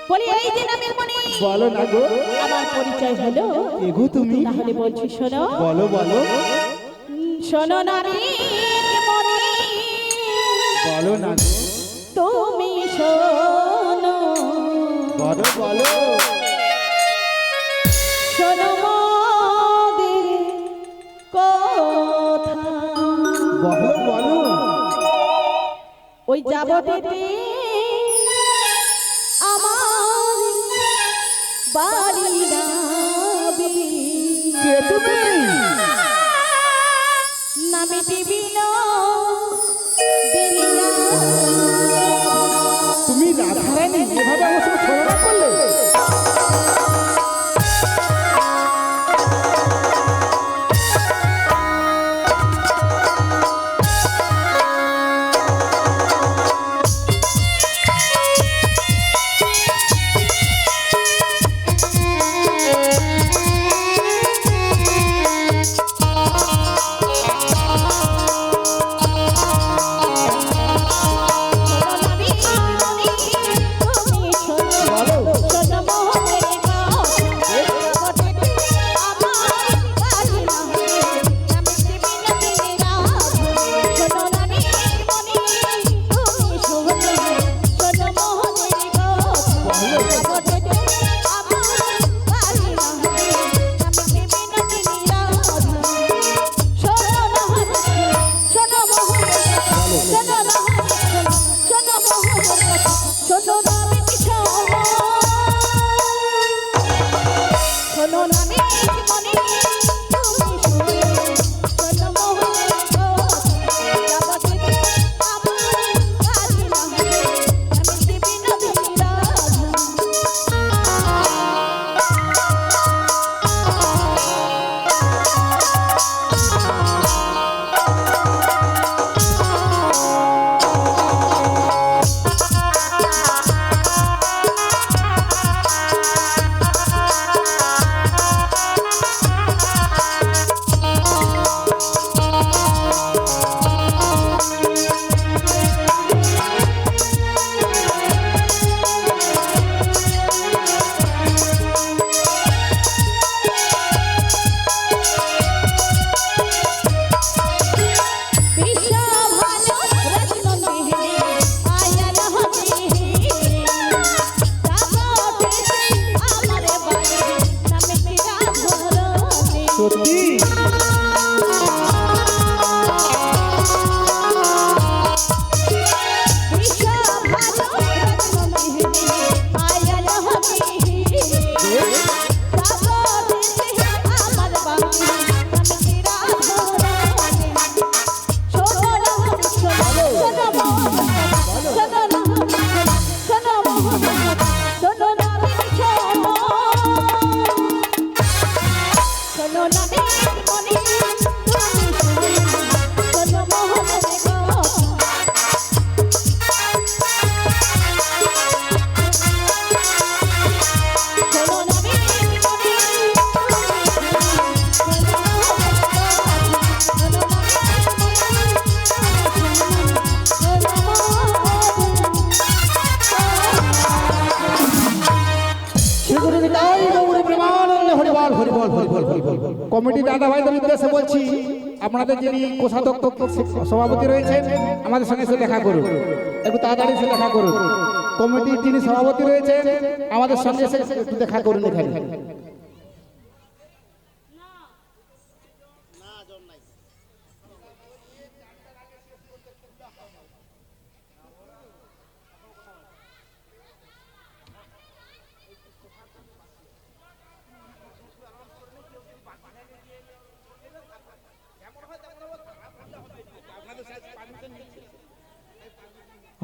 বলি এই যে নামের মনি বলো না গো। আমার পরিচয় হলো এগো তুমি তাহলে বলছি শোনো। বলো বলো শোনো নামের মনি বলো না গো। তুমি শোনো বলো বলো শোনো মোদের কথা। বলো বলো ওই যাবতীতে আমার বাড়ি নাবি কে তুমি? নামে টিবিল বেরিয়া তুমি রাধারানী এভাবে আমার সঙ্গে ছলনা করলে? কমিটি দাদা ভাইদের উদ্দেশ্যে বলছি, আপনাদের যিনি কোষাধ্যক্ষ সভাপতি রয়েছেন আমাদের সঙ্গে এসে দেখা করুন, একটু তাড়াতাড়ি এসে দেখা করুন। কমিটির যিনি সভাপতি রয়েছেন আমাদের সঙ্গে এসে একটু দেখা করুন এখানে।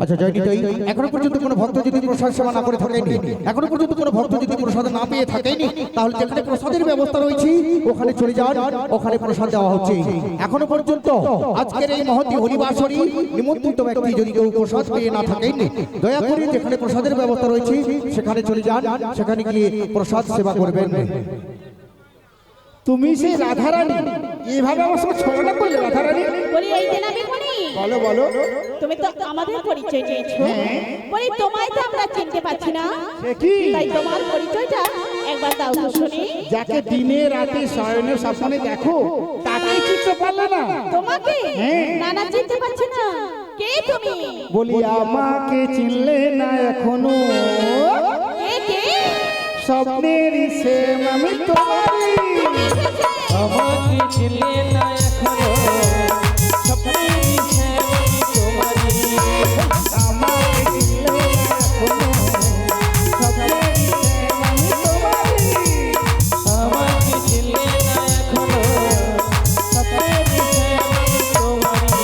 আচ্ছা জয়নিতাই, এখনো পর্যন্ত কোনো ভক্ত যদি প্রসাদ সেবা না করে থাকেনি, এখনো পর্যন্ত কোনো ভক্ত যদি প্রসাদ না পেয়ে থাকেনি, তাহলে যেখানে প্রসাদের ব্যবস্থা রয়েছে ওখানে চলে যান, ওখানে প্রসাদ দেওয়া হচ্ছে। এখনো পর্যন্ত আজকের এই মহতী হরিবাসরী নিমন্ত্রিত ব্যক্তি যদি কেউ প্রসাদ পেয়ে না থাকেন, দয়া করে যেখানে প্রসাদের ব্যবস্থা রয়েছে সেখানে চলে যান, সেখানে গিয়ে প্রসাদ সেবা করবেন। তুমি সেই রাধারানী এইভাবে আমার সঙ্গে ছলনা করলে রাধারানী? বলি এই যে আমি বলি বলো বলো। তুমি তো আমাদের পরিচয় দিয়েছো, বলি তোমায় তো আমরা চিনতে পারছি না, সে কি? তাই তোমার পরিচয়টা একবার দাও তো শুনি। যাকে দিনে রাতে শয়নে স্বপ্নে দেখো তাকেই চিনতে পারলে না? তোমাকে হ্যাঁ। নানা চিনতে পারছি না, কে তুমি? বলি আমাকে চিনলে না এখনো? কে কে? স্বপ্নেরই সেম আমি তোমারই। আমাকে চিনলে না এখনো, স্বপ্নেরই শ্যাম আমি তোমারই। আমাকে চিনলে না এখনো, স্বপ্নেরই সেম আমি তোমারই। আমাকে চিনলে না এখনো, স্বপ্নেরই শ্যাম আমি তোমারই।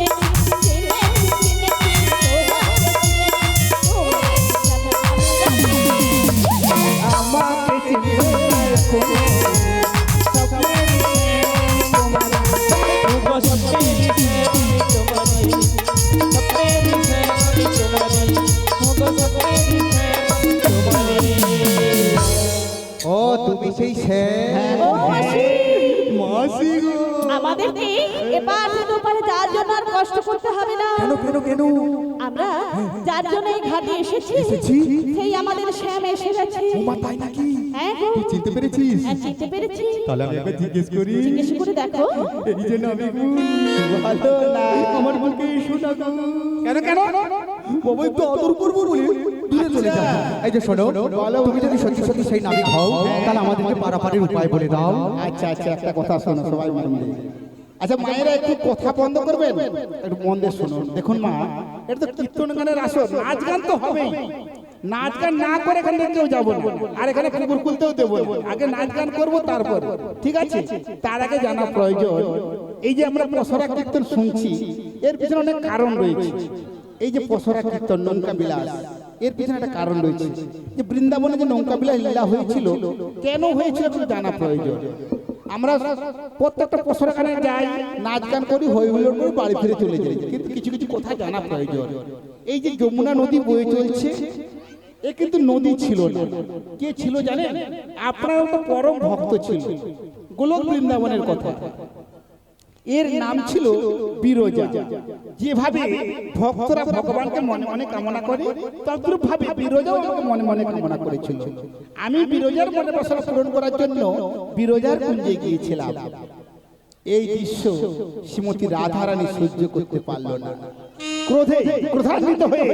আমাকে চিনলে না এখনো, স্বপ্নেরই সেম আমি তোমারই। ওগো স্বপ্নেরই শ্যাম আমি তোমারই, স্বপ্নেরই শ্যাম আমি তোমারই। ওগো স্বপ্নেরই শ্যাম আমি তোমারই। ও তুমি সেই স্যার। ও মাসি, মাসি গো। আমাদেরকে এবার ওপারে যার জন্য আর কষ্ট করতে হবে না। কেন কেন কেন? আমরা যার জন্য এই ঘাটে এসেছি সেই আমাদের শ্যাম এসে গেছে। ওমা তাই নাকি? হ্যাঁ গো। তুই চিনতে পেরেছিস? হ্যাঁ, চিনতে পেরেছি। তাহলে আমি একবার জিজ্ঞেস করি। জিজ্ঞেস করে দেখো। এই যে নবী গো, ভালো না আমার বুকে শোনা গো। কেন কেন? বাবা একটু আদর করবো বলে দূরে চলে যা। এই যে শোনো, তুমি যদি সত্যি সত্যি সেই নাবিক হও তাহলে আমাদেরকে পারাপারের উপায় বলে দাও। আচ্ছা আচ্ছা, একটা কথা শোনো সবাই মন দিয়ে। আচ্ছা মায়েরা একটু কথা বন্ধ করবেন, একটু মন দিয়ে শুনুন। দেখুন মা, এটা তো কীর্তন গানের আসর, নাচ গান তো হবেই। নাচ গান না করে এখান থেকে কেউ যাবো না, আর এখানে কুকুর খুলতেও দেবো না। আগে নাচ গান করবো তারপর, ঠিক আছে? তার আগে জানা প্রয়োজন, এই যে আমরা পসরা কীর্তন শুনছি এর পিছনে অনেক কারণ রয়েছে। এই যে পসরা কীর্তন নৌকা বিলাস, এর পিছনে একটা কারণ রয়েছে। যে বৃন্দাবনে যে নৌকা বিলাস লীলা হয়েছিল, কেন হয়েছিল একটু জানা প্রয়োজন। আমরা প্রত্যেকটা পসরাখানে যাই, নাচ গান করি, হই হুল্লোড় করে বাড়ি ফিরে চলে যাই, কিন্তু কিছু কিছু কথা জানা প্রয়োজন। এই যে যমুনা নদী বয়ে চলছে, এ কিন্তু নদী ছিল না। কে ছিল জানেন? আপনার তো পরম ভক্ত ছিল, গোলক বৃন্দাবনের কথা। এর নাম ছিল বিরজা। যেভাবে ভক্তরা ভগবানকে মনে মনে কামনা করে, তদ্রূপ ভাবে বিরজাও আমাকে মনে মনে কামনা করেছিল। আমি বিরজার মনে বাসনা পূরণ করার জন্য বিরজার কুঞ্জে গিয়েছিলাম। এই দৃশ্য শ্রীমতী রাধারানী সহ্য করতে পারল না। ক্রোধান্বিত হয়ে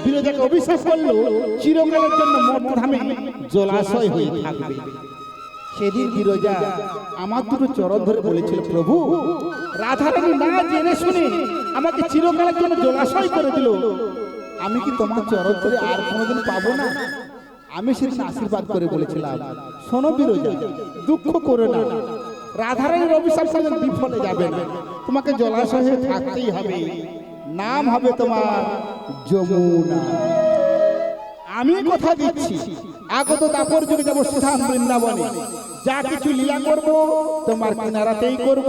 বিরজাকে অভিশাপ করলো, চিরকালের জন্য মর্তধামে জলাশয় হয়ে থাকবে। সেদিন বিরজা আমার দুটো চরণ ধরে বলেছিল, প্রভু রাধারানী না জেনে শুনে আমাকে চিরকালের জন্য জলাশয় করে দিল, আমি কি তোমার চরণ ধরে আর কোনোদিন পাবো না? আমি সেদিন আশীর্বাদ করে বলেছিলাম, শোনো বিরজা, দুঃখ করো না, রাধারানীর অভিশাপ সেদিন বিফলে যাবে না, তোমাকে জলাশয়ে থাকতেই হবে। নাম হবে তোমার যমুনা। আমি কথা দিচ্ছি, আগত তাপর যুগে যাবো সুধাম বৃন্দাবনে, যা কিছু লীলা করব তোমার কিনারাতেই করব,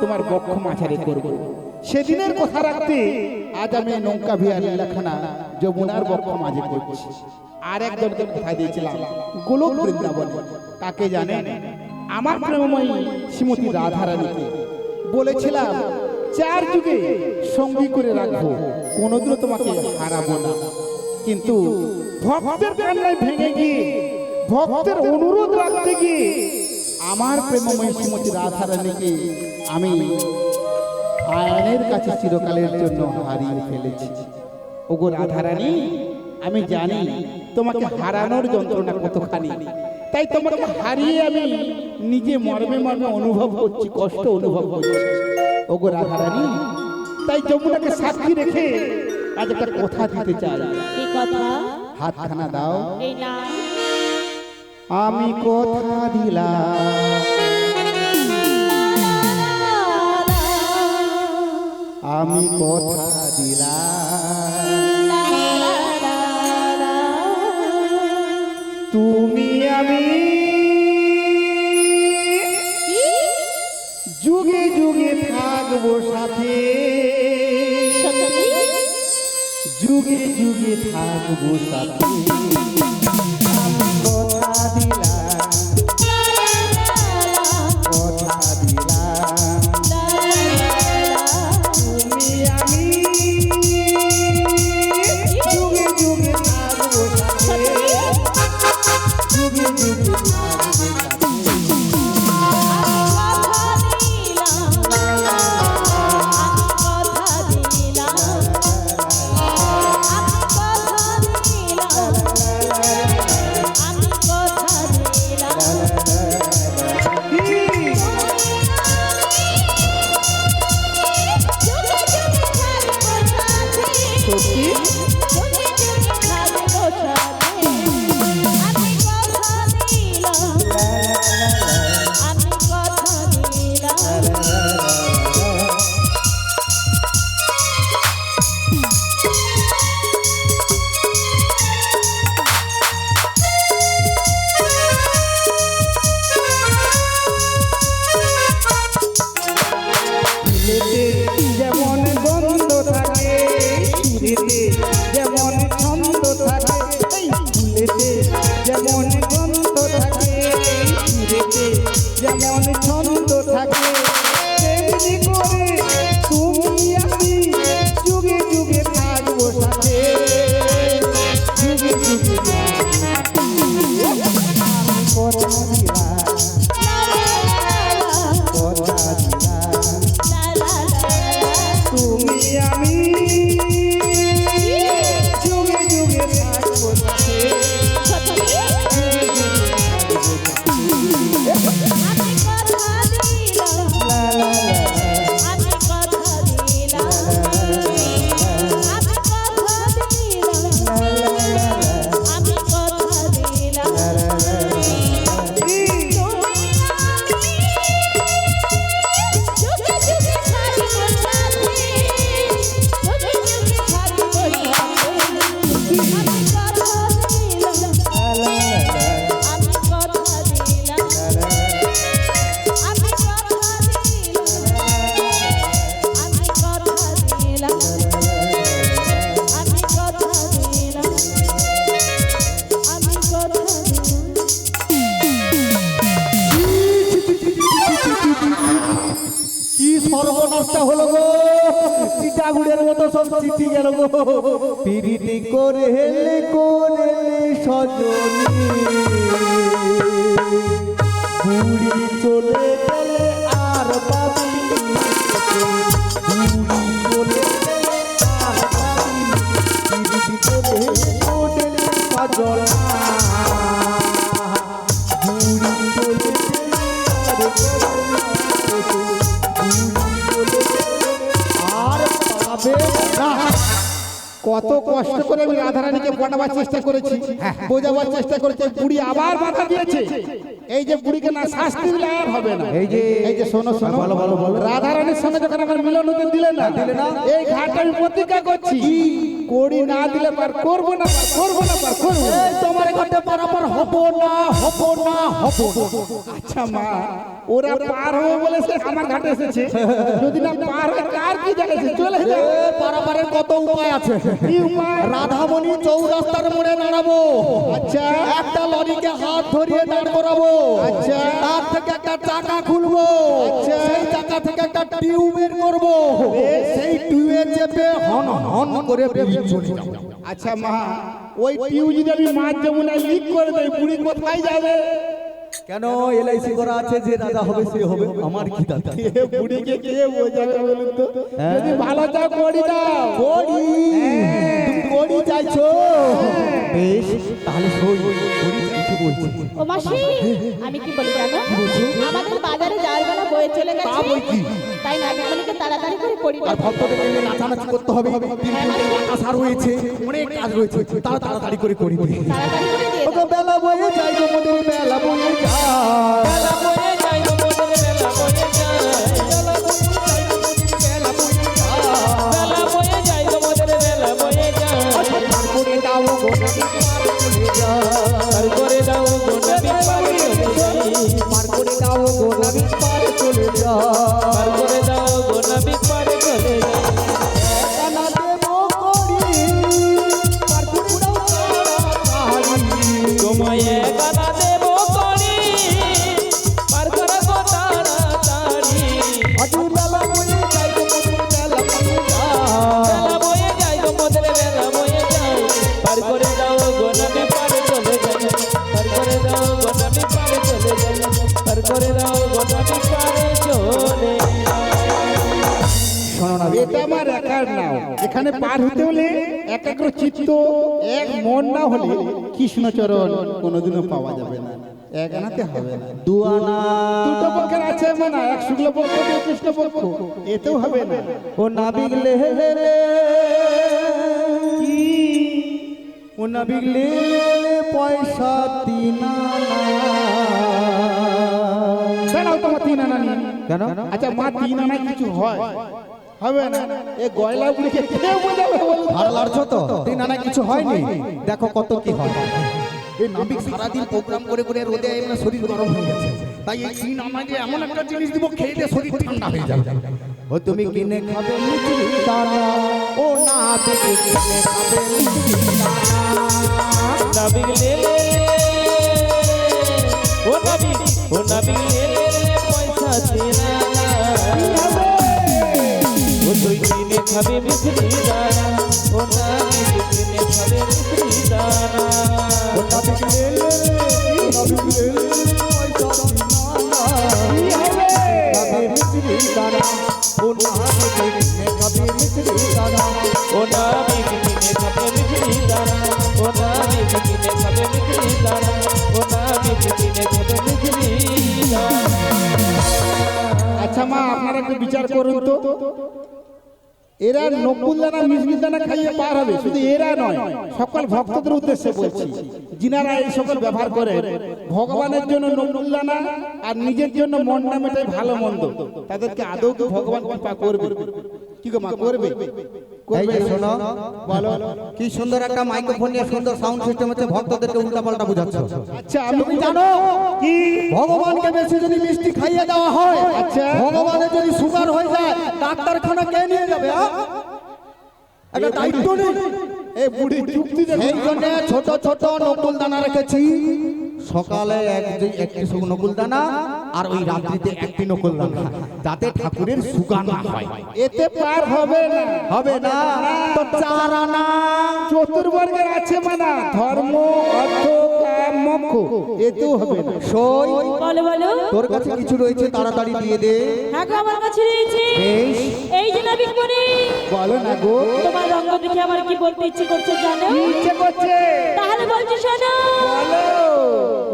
তোমার বক্ষ মাঝারে করব। সেদিনের কথা রাখতে আজ আমি নৌকা ভিয়ার লীলাখানা যমুনার বক্ষ মাঝে করছি। আর একজনকে কথা দিয়েছিলাম গোলক বৃন্দাবনে, কাকে জানেন? আমার প্রেমময়ী শ্রীমতী রাধারানীকে বলেছিলাম, চার যুগে সঙ্গী করে রাখবো, কোনোদিনও তোমাকে হারাবো না। কিন্তু ভক্তের কান্নায় ভেঙে গিয়ে, ভক্তের অনুরোধ রাখতে গিয়ে আমার প্রেমময়ী শ্রীমতী রাধারানীকে আমি আয়নের কাছে চিরকালের জন্য হারিয়ে ফেলেছি। ওগো রাধারানী, আমি জানি তোমাকে হারানোর যন্ত্রণা কতখানি, তাই তোমাকে হারিয়ে আমি নিজে মর্মে মর্মে অনুভব করছি, কষ্ট অনুভব করছি। ওগো রাধারানী, তাই যমুনাকে সাক্ষী রেখে আজ একটা কথা দিতে চাই। কি কথা? হাতখানা দাও। এই না, আমি কথা দিলাম, আমি কথা দিলাম, তুমি আমি যুগে যুগে থাকবো সাথে, যুগে যুগে থাকবো সাথে। আমি কথা দিলাম কথা দিলাম তুমি আমি যুগে যুগে থাকবো সাথে যুগে যুগে থাকবো সাথে যেমন গন্ধ থাকে সুরেতে যেমন ছন্দ থাকে এই ফুলেতে যেমন গন্ধ থাকে সুরেতে যেমন ছন্দ থাকে তেমনি করে তুমি আমি যুগে যুগে থাকবো সাথে যুগে যুগে থাকবো আমি কথা দিলাম কথা দিলাম তুমি আমি যুগে যুগে থাকবো সাথে কি সর্বনাশটা হলো গো, চিটাগুড়ের মতো সব চিঠি গেল গো। পিরিতি করে হেলে করে সজনী বুড়ি চলে গেলে আর পাবি বুড়ি চলে গেলে আর পাবি পিরিতি করে হেলে করে সজনা বুড়ি চলে গেলে আর কত কষ্ট করে আমি রাধারানীকে পটাবার চেষ্টা করেছি, বোঝাবার চেষ্টা করেছি, বুড়ি আবার বাধা দিয়েছে। এই যে বুড়িকে না শাস্তি দিলে আর হবে না। এই যে শোনো শোনো, রাধারানীর সঙ্গে যখন আমার মিলন হতে দিলে না, এই ঘাটে আমি প্রতিজ্ঞা করছি কড়ি না দিলে পার করবো না, করবো না, করবো না। তোমার ঘাটে পারাপার হবো না, হবো না, হবো না। আচ্ছা মা, ওরা পার হবে বলেছে আমার ঘাটে এসেছে, যদি না পার হয় কার কি দেখেছে, চলে যাবে। পারাপারের কত উপায় আছে। কি উপায়? রাধামণি চৌরাস্তার মোড়ে দাঁড়াবো, আচ্ছা একটা লরিকে হাত ধরিয়ে দাঁড় করাবো, আচ্ছা তার থেকে একটা চাকা খুলবো, আচ্ছা সেই চাকা থেকে একটা টিউব বের করবো, সেই টিউবে চেপে হন হন করে বেরিয়ে চলে যাবো। আচ্ছা মা, ওই টিউ যদি আমি মাছ যমুনায় লিক করে দেয়, বুড়ি কোথায় যাবে? কেন এলআইসি করা আছে যে রাজা হবে সে হবে, আমার কি দাদা। এ বুড়িকে কে বোঝাবে বলুন তো? যদি ভালো চাও করি দাও। কড়ি তুমি কড়ি চাইছো, বেশ তাহলে শোন, কড়ি চাইছো বলছি। ও মাসি, আমি কি বলি জানো, আমাদের বাজারে যাওয়ার বেলা বয়ে চলে তা গেছে, বই কি? তাই নাটকগুলিকে তাড়াতাড়ি করে করি আর ভক্তদের নিয়ে নাচানাচি করতে হবে, আশা রয়েছে, অনেক কাজ রয়েছে, তাড়াতাড়ি করে করি দিই। তাড়াতাড়ি করে দিয়ে ওগো বেলা বয়ে যাই গো মোদের বেলা বয়ে যায়, বেলা বয়ে যায় গো মোদের বেলা বয়ে যায়, বেলা বয়ে যায়, বেলা বয়ে যায় গো মোদের বেলা বয়ে যায়, পার করে দাও গো নদী পার করে যায়, পার করে দাও গো নদী পার করে যাই, পার করে দাও গো নদী পার করে যায়, পার করে দাও গো নদী পার করে যাই। কানা দেবো করি পার করে দাও তাড়াতাড়ি, তোমায় গানা দে পার করে দাও গো নবী পার চলে গেল পার করে দাও গো নবী পার চলে গেল পার করে দাও গো নবী পার চলে শোনো না এটা আমার একার নাও, এখানে পার হতে হলে একাগ্র চিত্ত এক মন না হলে কৃষ্ণচরণ কোনোদিনও পাওয়া যাবে না, এক আনাতে হবে না। দুয়ানা দুটো পক্ষের আছে মানে এক শুক্ল পক্ষ দুই কৃষ্ণ পক্ষ, এতেও হবে না। ও নাবিক লে লে ও নাবিক লে পয়সা তিনা দাঁড়াও, তোমার তিন আনা নিয়ে। কেন আচ্ছা মা তিন আনায় কিছু হয় হবে না, এ গয়লা গুলিকে কে বোঝাবে বলো? ভালো লাগছো তো তিন আনা কিছু হয়নি, দেখো কত কি হয়। এই নাবিক সারাদিন প্রোগ্রাম করে করে রোদে এমনি শরীর গরম হয়ে গেছে, তাই এই তিন আনা যে এমন একটা জিনিস দিব খেয়ে দিয়ে শরীর ঠান্ডা হয়ে যাবে। ও তুমি কিনে খাবে মিষ্টি দানা, ও নাবিক কিনে খাবে মিষ্টি দানা। নাবিক লে ও নাবিক লে পয়সা দিনা ও তুই কিনে খাবে মিষ্টি দানা ও নাবিক কিনে খাবে মিষ্টি দানা ও নাবিক লে নাবিক লে পয়সা দিনা খাবে মিষ্টি দানা, ও নাবিক কিনে খাবে মিষ্টি দানা। ও নাবিক কিনে খাবে মিষ্টি দানা ও নাবিক কিনে খাবে মিষ্টি দানা ও নাবিক কিনে খাবে মিষ্টি দানা। আচ্ছা মা আপনারা একটু বিচার করুন তো, এরা নকুল দানা মিষ্টি দানা খাইয়ে পার হবে, শুধু এরা নয় সকল ভক্তদের উদ্দেশ্যে বলছি, যিনারা এই সকল ব্যবহার করে ভগবানের জন্য নকুল দানা আর নিজের জন্য মন না মেটাই ভালো মন্দ, তাদেরকে আদৌ কি ভগবান কৃপা করবে? কি গো মা করবে? এই যে শোনো, বলো। কি সুন্দর একটা মাইক্রোফোন নিয়ে সুন্দর সাউন্ড সিস্টেম আছে, ভক্তদেরকে উল্টাপাল্টা বুঝাচ্ছ। আচ্ছা আমি তুমি জানো কি ভগবানকে বেশি যদি মিষ্টি খাইয়ে দেওয়া হয়, আচ্ছা। ভগবানের যদি সুগার হয়ে যায় ডাক্তারখানা কে নিয়ে যাবে? একটা দায়িত্ব নেই। এই বুড়ি চুক্তি সেই জন্য ছোট ছোট নকুল দানা রেখেছি, সকালে একটি নকুল দানা আর ওই রাত্রিতে একটি নকুল দানা, যাতে ঠাকুরের সুগার না হয়। এতে পার হবে না, হবে না তো চার আনা চতুর্বর্গের আছে মানা ধর্ম অর্থ কাম মোক্ষ, এতেও হবে না। সই বলো বলো। তোর কাছে কিছু রয়েছে, তাড়াতাড়ি দিয়ে দে। হ্যাঁ গো, আমার কাছে রয়েছে। বেশ, এই যে নাবিক মনি, বলো না গো, তোমার রঙ দেখে আমার কি বলতে ইচ্ছে করছে জানো? কি ইচ্ছে করছে তাহলে বলছি শোনো। বলো।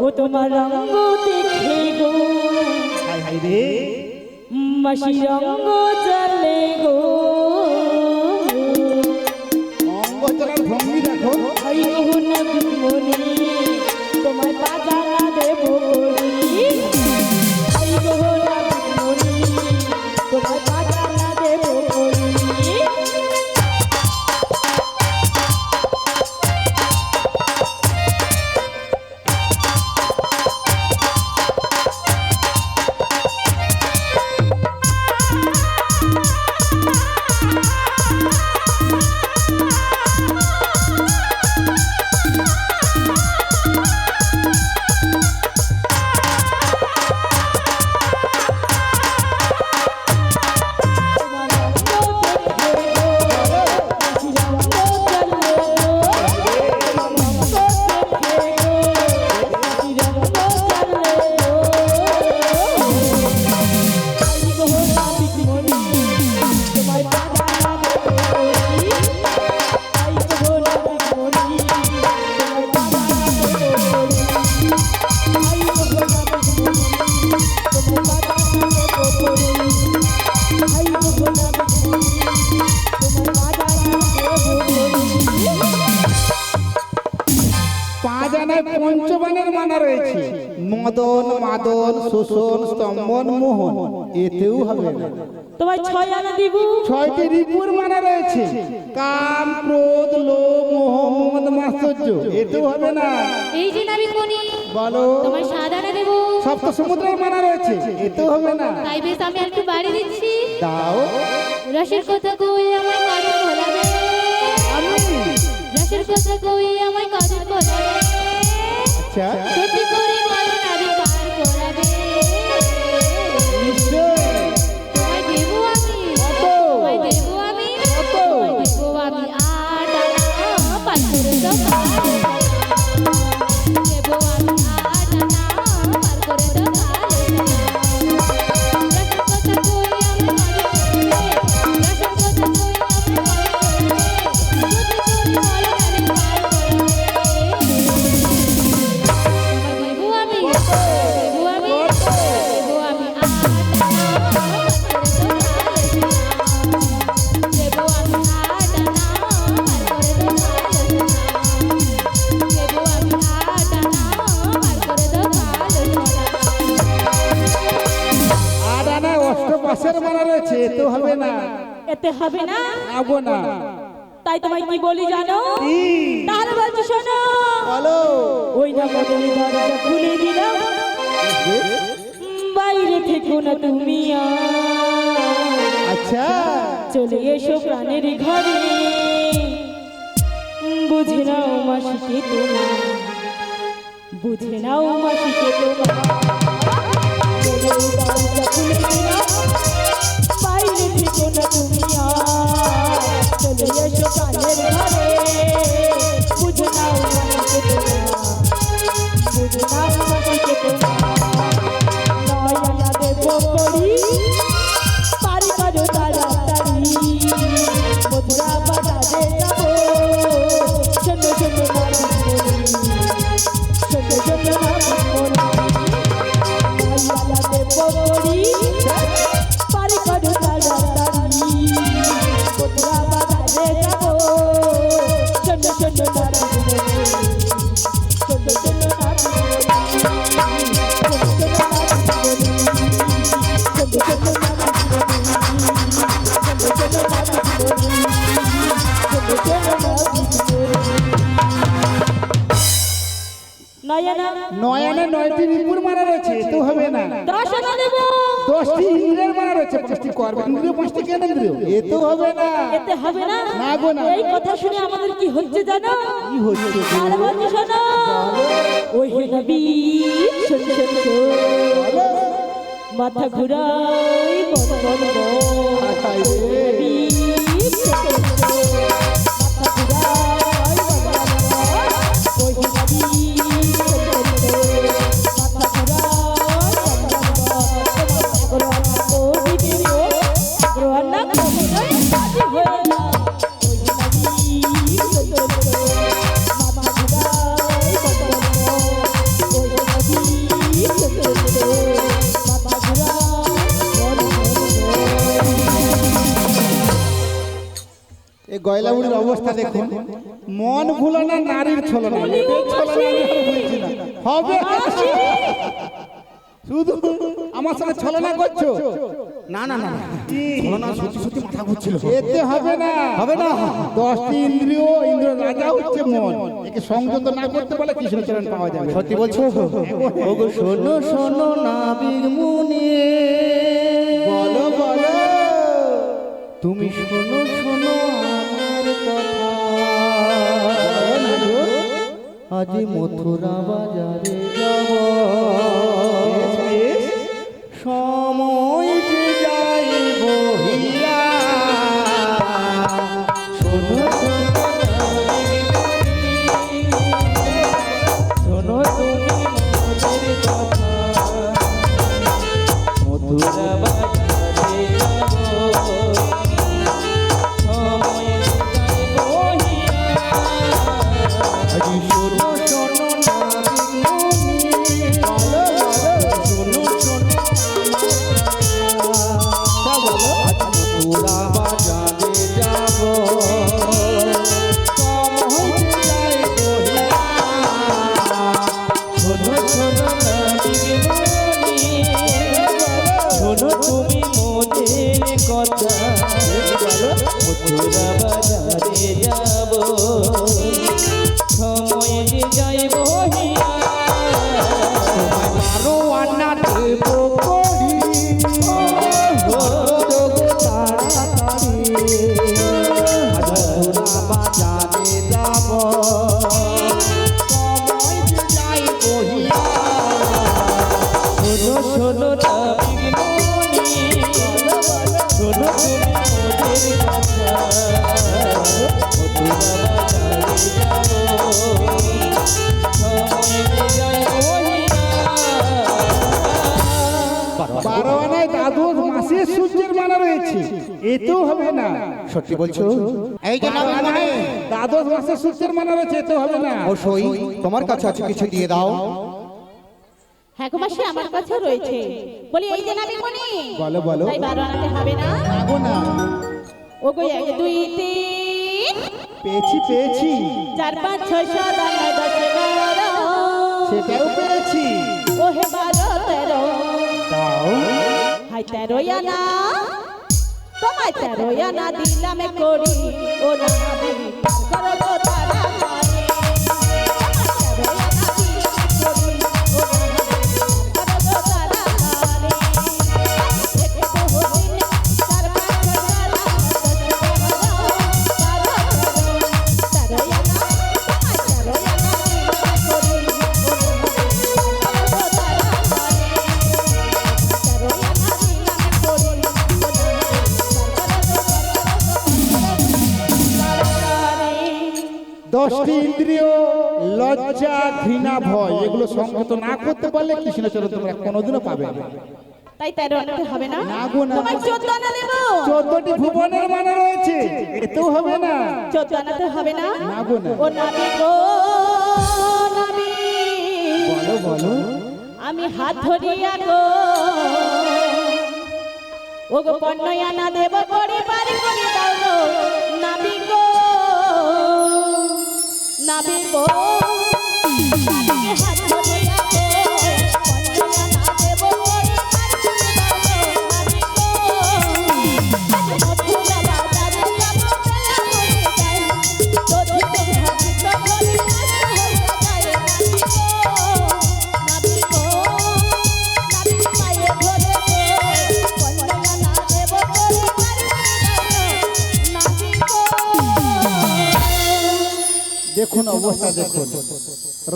ও তোমার রঙ দেখে গো হাই হাই রে, মাসি রঙ চলে গো, অঙ্গ চলার ভঙ্গি দেখো। হাই গো নাবিক মনি, তোমার বাজানা দেব করি। হাই গো নাবিক মনি, তোমার বাজানা দেব করি। পঞ্চবানের মানা রয়েছে, মদন মাদন শোষণ স্তম্ভন মোহন, এতেও হবে না। তোমায় 6 আনা দিব। 6টি রিপুর মানা রয়েছে, কাম ক্রোধ লোভ মোহ মদ মাৎসর্য, এতেও হবে না। এই যে নাবিক মনি, বলো। তোমার সাদানা দেব। সপ্ত সমুদ্রের মানা রয়েছে, এতেও হবে না। তাই বেশ আমি একটু বাড়ি দিচ্ছি। দাও। রসের কথা কই আমায় কাঁদন ভোলাবে, আমি রসের কথা কই আমায় কাঁদন ভোলাবে, আচ্ছা সত্যি করে বলো নাবিক পার করাবে। নিশ্চয়। তোমায় দেব আমি, কত? তোমায় দেব আমি, কত? তোমায় দেব আমি 8 আনা, পার করে দাও দেবো আমি আটানা পার করে দাও রসের কথা কই আমি অষ্টপাশের মারা রয়েছে, এতে হবে না। এতে হবে না? আবো না। তাই তোমায় কি বলি জানো? তাহলে বলছি শোনো। বলো। ওই না বদলে দরজা খুলে দিলাম, বাইরে থেকো না তুমি আর। আচ্ছা চলে এসো প্রাণের ঘরে, বুঝে নাও মাসিকে তোমার, বুঝে নাও মাসিকে তোমার। চলে দরজা খুলে দিলাম, বাইরে থেকো না তুমি আর। চলে এসো প্রাণের ঘরে, বুঝে নাও মাসিকে তোমার, বুঝে নাও মাসিকে তোমার। নয়না দেব করি পারি করো তাড়াতাড়ি, মথুরা বাজারে যাবো, শোনো শোনো নাম বলি, শোনো শোনো নাম বলি। নয়না দেব করি পারি করো তাড়াতাড়ি, মথুরা বাজারে যাবো, শোনো শোনো নাম বলি, শোনো শোনো নাম নয়নে 9টি রিপুর মারা রয়েছে, এতে হবে না। 10টি ইন্দ্রের মারা রয়েছে, 5টি করবে ইন্দ্রিয়, 5টি জ্ঞানেন্দ্রিয়, এতে হবে না। এতে হবে না? না গো না। এই কথা শুনে আমাদের কি হচ্ছে জানো? কি হচ্ছে? তাহলে বলছি শোনো। ওই হে নবী শোন শোন শোন, মাথা ঘুরাই বল বল বল। নবী শোন শোন শোন, মাথা ঘুরাই বল বল বল। ওই হে নবী শোন শোন শোন, মাথা ঘুরাই বল বল বল। তোমার আগ্রহ ও দিদির ও আগ্রহ না কমে রাজি হয়ে না। ওই হে নবী শোন শোন শোন, মাথা ঘুরাই বল বল বল। ওই হে নবী শোন শোন শোন, মাথা ঘুরাই বল বল বল। এই গয়লাবুড়ির অবস্থা দেখুন, মন ভুলো না নারীর ছলনা, এদের ছলনা আমি আর বলছি না। হবে শুধু আমার সঙ্গে ছলনা করছো? না না না, ছলনা সত্যি সত্যি মাথা ঘুরছিল। এতে হবে না, হবে না। 10টি ইন্দ্রিয়, ইন্দ্র রাজা হচ্ছে মন, একে সংযত না করতে পারলে কৃষ্ণচরণ পাওয়া যাবে। সত্যি বলছো? ওগো শোনো শোনো নাবিক মুনি, বলো বলো। তুমি শোনো শোনো আমার কথা, আজ মথুরা বাজারে যাব, সময় যে যাই বহিয়া। শোনো শোনো তুমি মোদের কথা, মথুরা বাজারে যাবো, সময় যাইব হিয়া। আজি শোনো শোনো নাবিক মুনি, বলো বলো। শোনো শোনো আমার কথা, আজ মথুরা বাজারে যাব, সময় যে যাই বহিয়া। শোনো শোনো নাবিক মুনি, শোনো তুমি মোদের কথা, মথুরা বাজারে যাব, সময় যে যাইব হিয়া। আরো আন্না দেব করি, যোগ তাড়াতাড়ি, আজ মথুরা বাজারে যাব, সময় যে যাই বহিয়া। শোনো শোনো নাবিক মুনি, শোনো তুমি মোদের কথা, মথুরা বাজারে যাব, এতেও হবে না। সত্যি বলছো? এই যে নাবিক মণি, দ্বাদশ মাসের সূর্যের মানে রয়েছে, এতেও হবে না। অবশ্যই তোমার কাছে আছে, কিছু দিয়ে দাও। হ্যাঁ গো মাসি, আমার কাছে রয়েছে। বলি এই যে নাবিক মণি, বলো বলো। তাই 12 আনাতে হবে না? আগো না, ও গো 1 2 3 পেয়েছি পেয়েছি, 4 5 6 7 8 9 10 11 সেটাও পেয়েছি। ও হে 12 13 তাও হাই 13 আনা, তোমায় 13 আনা দিলাম করি ও নাবি করো গো তারা মারে। তোমায় 13 আনা দিলাম করি ও নাবি করো গো তারা মারে। একটু হইলে 4 5 দশটি ইন্দ্রিয়, লজ্জা, ঘৃণা, ভয়, এগুলো সংযত না করতে পারলে কৃষ্ণচরণ তোমরা কোনোদিনও পাবে না। তাই 13 আনাতে হবে না? না গো না। তোমায় 14 আনা দেব। 14টি ভুবনের মানে রয়েছে, এতেও হবে না। 14 আনাতে হবে না? না গো না। ও নাবি গো নাবি, বলো বলো। আমি হাত ধরিয়া গো ও গো 15 আনা দেব করে বাড়ি করে দাও গো নাবি গো নাবি গো, নাবিকে হাত ধরিয়া গো 15 আনা দেব করে বাড়ি করে দাও গো নাবি গো। আজ মথুরা বাজারে যাব বেলা হয়ে যায়, দধিত ভাবিত বলি নষ্ট হইয়া যায় নাবি গো নাবি গো, নাবি পায়ে ধরে গো 15 আনা দেব করে বাড়ি করে দাও গো নাবি গো। দেখুন অবস্থা দেখুন,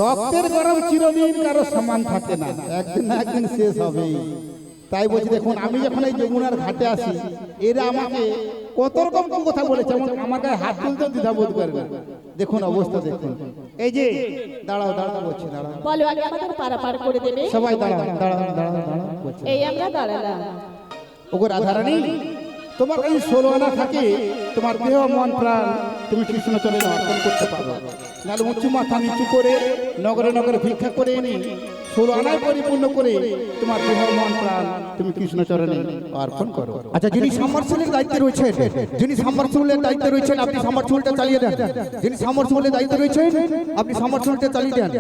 রক্তের গরম চিরদিন কারো সমান থাকে না, একদিন না একদিন শেষ হবেই। তাই বলছি দেখুন, আমি যখন এই যমুনার ঘাটে আসি, এরা আমাকে কত রকম কথা বলেছে, আমার গায়ে হাত তুলতেও দ্বিধাবোধ করে না। দেখুন অবস্থা দেখুন। এই যে দাঁড়াও দাঁড়াও বলছি, দাঁড়াও বলো আগে আমাদের পারাপার করে দেবে। সবাই, দাঁড়াও দাঁড়াও দাঁড়াও দাঁড়াও বলছি। এই আমরা দাঁড়ালাম। ওগো রাধারানী, তোমার এই 16 আনা থাকে, তোমার দেহ মন প্রাণ তুমি কৃষ্ণচরণে অর্পণ করতে পারো। নাহলে উঁচু মাথা নিচু করে নগরে নগরে ভিক্ষা করে এনে 16 আনায় পরিপূর্ণ করে তোমার দেহ মন প্রাণ তুমি কৃষ্ণচরণে অর্পণ করো। আচ্ছা, যিনি সাবমার্সিবলের দায়িত্বে রয়েছেন, যিনি সাবমার্সিবলের দায়িত্বে রয়েছেন, আপনি সাবমার্সিবলটা চালিয়ে দেন। যিনি সাবমার্সিবলের দায়িত্বে রয়েছেন, আপনি সাবমার্সিবলটা চালিয়ে দেন।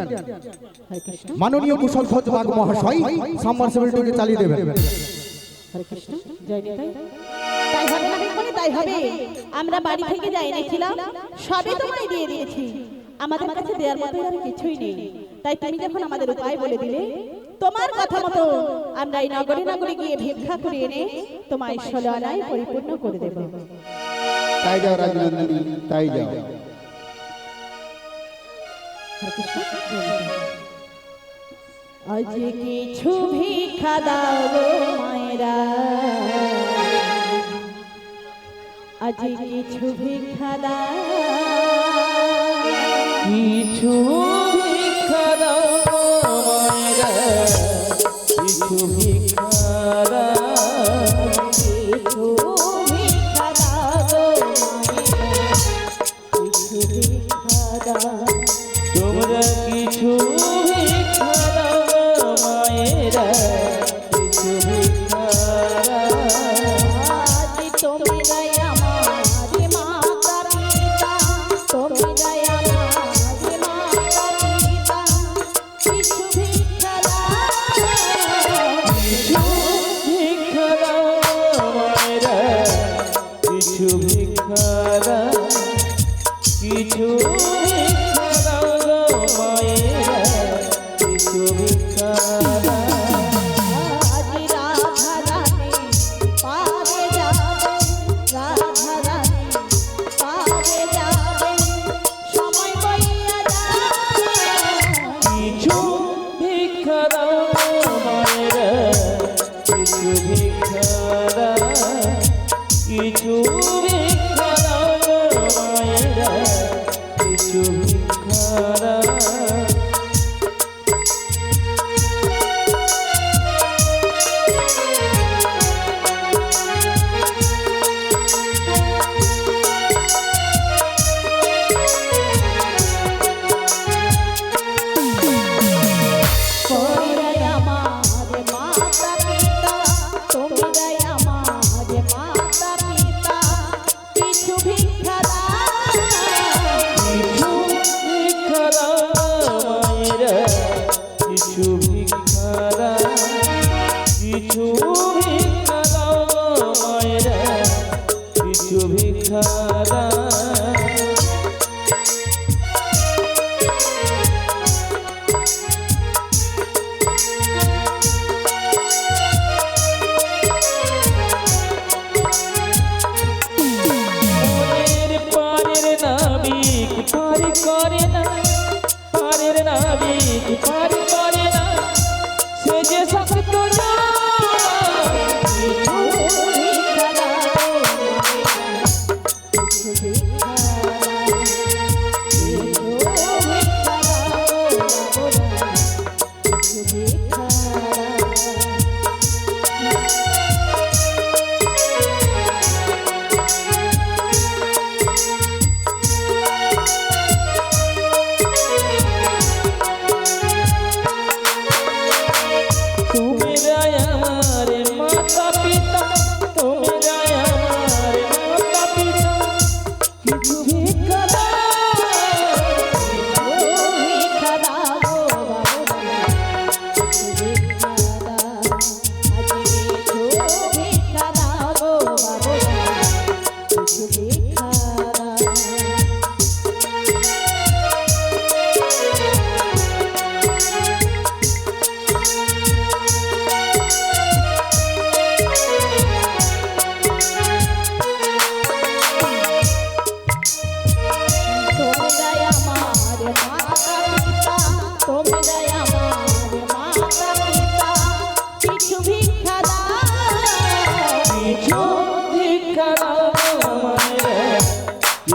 মাননীয় কুশল খোঁজ বাগ মহাশয় সাবমার্সিবলটাকে চালিয়ে দেবেন। হরে কৃষ্ণ, জয় নিতাই। তাই হবে না মানে তাই হবে। আমরা বাড়ি থেকে যাই এনেছিলাম, সবই তোমায় দিয়ে দিয়েছি। আমাদের কাছে দেওয়ার মতো আর কিছুই নেই। তাই তুমি যখন আমাদের উপায় বলে দিলে, তোমার কথা মতো আমরা এই নগরে নগরে গিয়ে ভিক্ষা করে এনে তোমায় 16 আনায় পরিপূর্ণ করে দেব। তাই যাও রাজনন্দিনী, তাই যাও। হরে কৃষ্ণ, জয় নিতাই। আজ কিছু ভিক্ষা দাও গো মায়েরা, আজ কিছু ভিক্ষা দাও, কিছু ভিক্ষা দাও মায়েরা, কিছু ভিক্ষা দাও, কিছু ভিক্ষা দাও গো মায়েরা, কিছু ভিক্ষা দাও। তোমরা কিছু ভিক্ষা দাও মায়েরা, কিছু ভিক্ষা দাও। আজ তোমরাই আমার মাতা পিতা, তোমরাই আমার মাতা পিতা, কিছু ভিক্ষা দাও। কিছু ভিক্ষা দাও মায়েরা, কিছু ভিক্ষা দাও, কিছু ভিক্ষা দাও গো মায়েরা, কিছু ভিক্ষা দাও। আজ রাধা রানী পারে যাবে, রাধা রানী পারে যাবে, সময় বইয়া যায়। কিছু ভিক্ষা দাও মায়েরা, কিছু ভিক্ষা দাও, কিছু ভিক্ষা দাও মায়েরা, কিছু ভিক্ষা দাও। নাবিক পার করে না সে যে শক্ত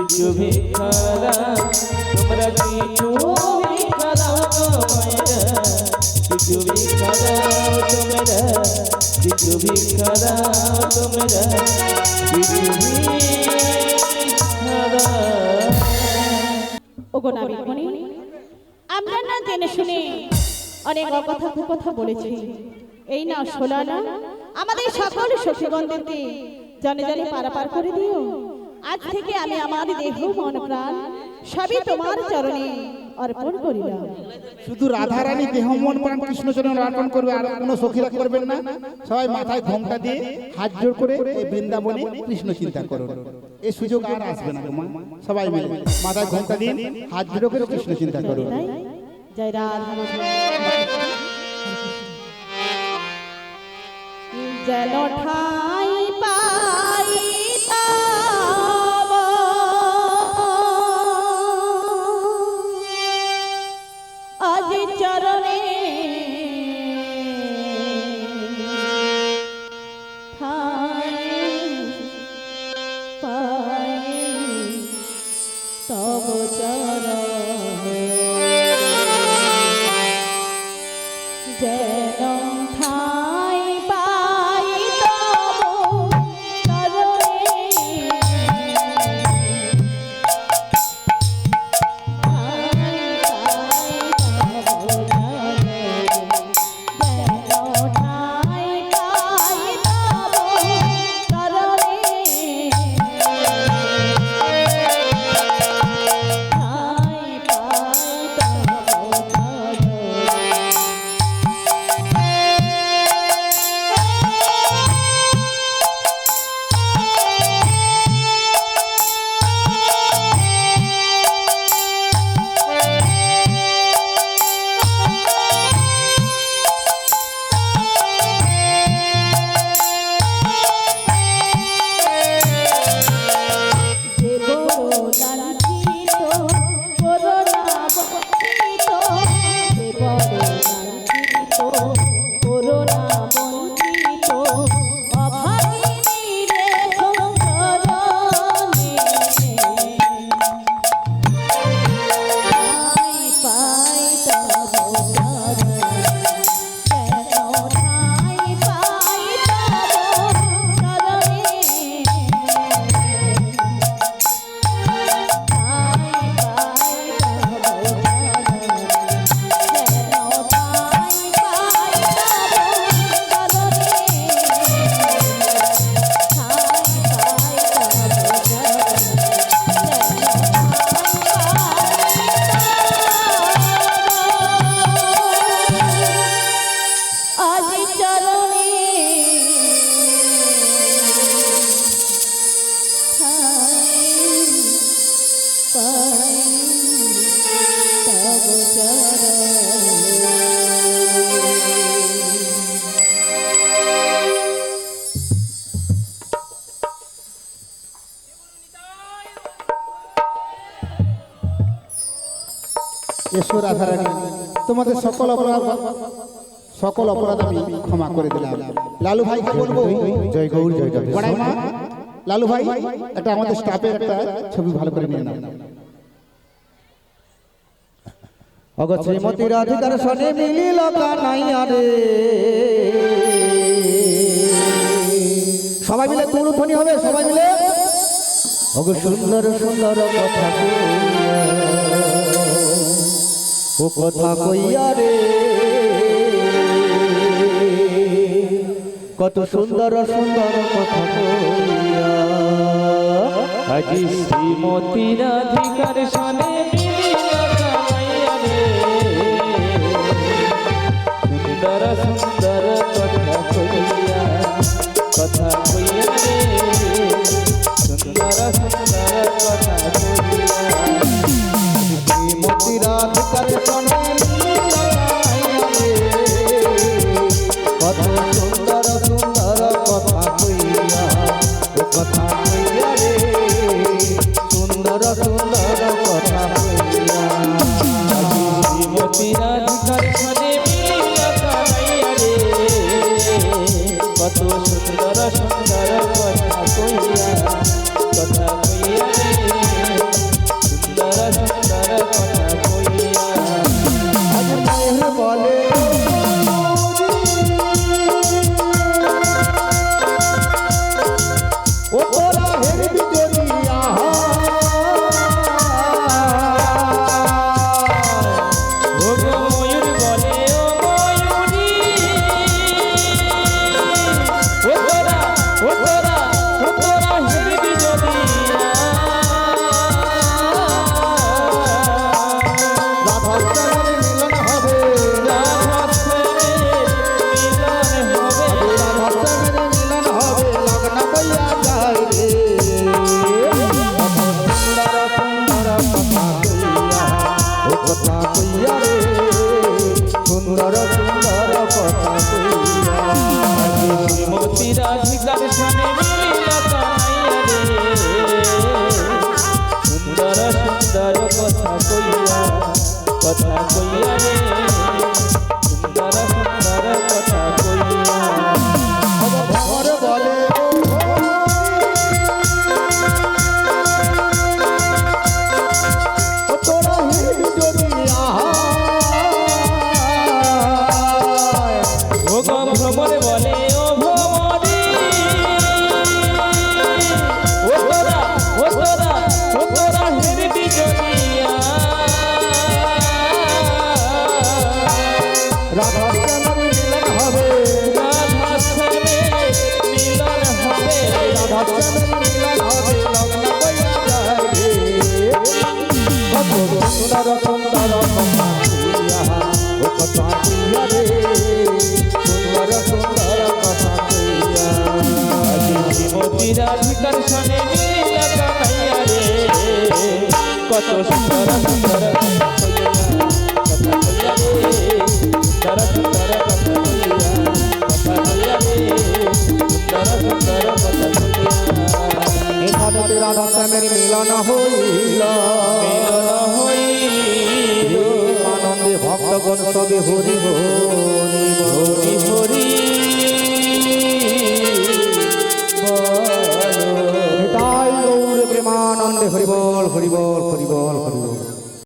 কিছু ভিক্ষা দাও তোমরা কিছু ভিক্ষা দাও কিছু ভিক্ষা দাও তোমরা কিছু ভিক্ষা দাও তোমরা কিছু ভিক্ষা দাও। ওগো নাবিকমণি, আমরা না জেনে শুনে অনেক অকথা কুকথা বলেছি। এই না শোনা না আমাদের সকল সখীগণদেরকে জানে জানে পারাপার করে দিও। আজ থেকে আমি আমার দেহ মন প্রাণ সবই তোমার চরণে অর্পণ করিলাম। শুধু রাধারানী দেহ মন প্রাণ কৃষ্ণচরণে অর্পণ করবে, আর কোনো সখীরা করবেন না। সবাই মাথায় ঘোমটা দিয়ে হাত জোড় করে এই বৃন্দাবনে কৃষ্ণ চিন্তা করুন। এই সুযোগ আর আসবে না মা। সবাই মিলে মাথায় ঘোমটা দিয়ে হাত জোড় করে কৃষ্ণ চিন্তা করুন। তাই জয় রাধা যেন ঠাই পাই আজ চরণে ঠাই পাই তব চরণে যেন ঠাই পাই তব চরণে এসো রাধারানী, তোমাদের সকল অপরাধ আমি ক্ষমা করে দিলাম। লালু ভাইকে বলবো, জয় গৌর জয় রাধে। বড়াই মা, লালু ভাই একটা আমাদের স্টাফের একটা ছবি ভালো করে নিয়ে নাও। অগ শ্রীমতী রাধিকার সনে মিলিল কানাইয়া রে। সবাই মিলে তুরুধ্বনি হবে, সবাই মিলে। অগ সুন্দর সুন্দর কথা কইয়া, ও কথা কইয়া রে, কত সুন্দর সুন্দর কথা কইয়া। আজি শ্রীমতী রাধিকার সনে মিলিল কানাইয়া রে। সুন্দর সুন্দর কথা কইয়া, কথা কইয়া রে। সুন্দর সুন্দর কথা কইয়া। শ্রীমতী রাধিকার সনে মিলিল কানাইয়া রে, কত সুন্দর সুন্দর কথা কইয়া, ও কথা কইয়া রে, সুন্দর সুন্দর কথা কইয়া। শ্রীমতী রাধিকার সনে মিলিল কানাইয়া রে। কত সুন্দর সুন্দর কথা কইয়া, কথা কইয়া রে। সুন্দর সুন্দর কথা কইয়া। আজ মায়ের বলে ও তোরা হেরবি জরিয়া, ও গো ময়ূর বলে ও ময়ূরী। ও তোরা ও তোরা ও তোরা হেরবি জরিয়া। রাধার চরণে মিলন হবে, রাধার সঙ্গে মিলন হবে। রাধার চরণে মিলন হবে, লগ্ন বইয়া যায় রে। কত সুন্দর সুন্দর কথা কইয়া, ও কথা কইয়া রে, সুন্দর সুন্দর কথা কইয়া। শ্রীমতী রাধিকার সনে মিলিল কানাইয়া রে। সুন্দর সুন্দর কথা কইয়া, কথা কইয়া রে। সুন্দর সুন্দর কথা কইয়া। ভ্রমর বলে ও তোরা হিরবি জরিয়া, ও গো ভ্রমর বলে ও ভ্রমরী। ও তোরা ও তোরা ও তোরা হেরবি জরিয়া। রাধার চরণে মিলন হবে, রাধার সঙ্গে মিলন হবে। রাধার চরণে মিলন হবে, লগ্ন বইয়া যায় রে। কত সুন্দর সুন্দর কথা কইয়া, ও কথা কইয়া রে, সুন্দর সুন্দর কথা কইয়া। শ্রীমতী রাধিকার সনে মিলিল কানাইয়া রে। কত সুন্দর সুন্দর কথা কইয়া, কথা কইয়া রে। সুন্দর সুন্দর কথা কইয়া, কথা কইয়া রে। সুন্দর সুন্দর কথা কইয়া। এখানে রাধা শ্যামের মিলন হইল, মিলন হইল। আনন্দে ভক্তগণ সবে হরি হরি